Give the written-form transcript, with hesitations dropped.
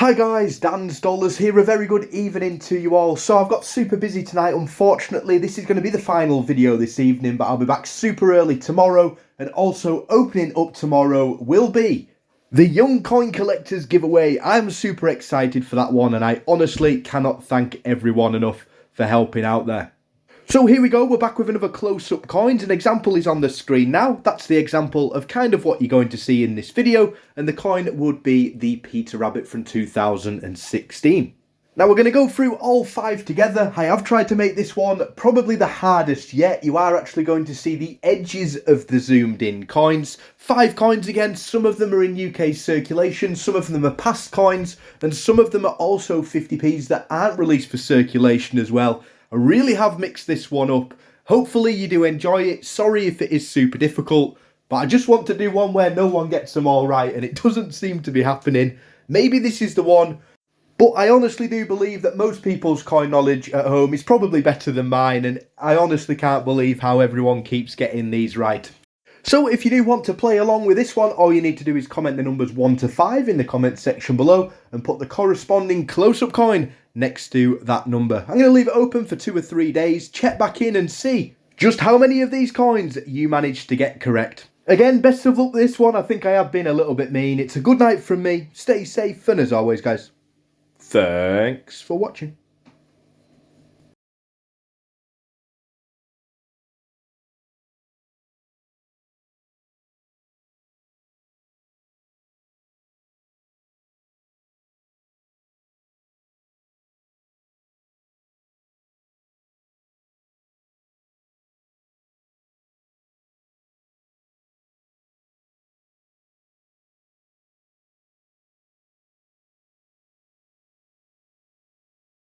Hi guys, Dan's Dollars here, a very good evening to you all. So I've got super busy tonight, unfortunately. This is going to be the final video this evening, but I'll be back super early tomorrow. And also opening up tomorrow will be the Young Coin Collectors giveaway. I'm super excited for that one and I honestly cannot thank everyone enough for helping out there. So here we go, we're back with another close-up coins. An example is on the screen now. That's the example of kind of what you're going to see in this video. And the coin would be the Peter Rabbit from 2016. Now we're going to go through all five together. I have tried to make this one probably the hardest yet. You are actually going to see the edges of the zoomed in coins. 5 coins again, some of them are in UK circulation, some of them are past coins, and some of them are also 50p's that aren't released for circulation as well. I really have mixed this one up. Hopefully you do enjoy it. Sorry if it is super difficult, but I just want to do one where no one gets them all right, and it doesn't seem to be happening. Maybe this is the one, but I honestly do believe that most people's coin knowledge at home is probably better than mine, and I honestly can't believe how everyone keeps getting these right. So if you do want to play along with this one, all you need to do is comment the numbers 1 to 5 in the comment section below and put the corresponding close-up coin next to that number. I'm going to leave it open for 2 or 3 days, check back in and see just how many of these coins you managed to get correct. Again, best of luck with this one. I think I have been a little bit mean. It's a good night from me. Stay safe, and as always guys, thanks for watching.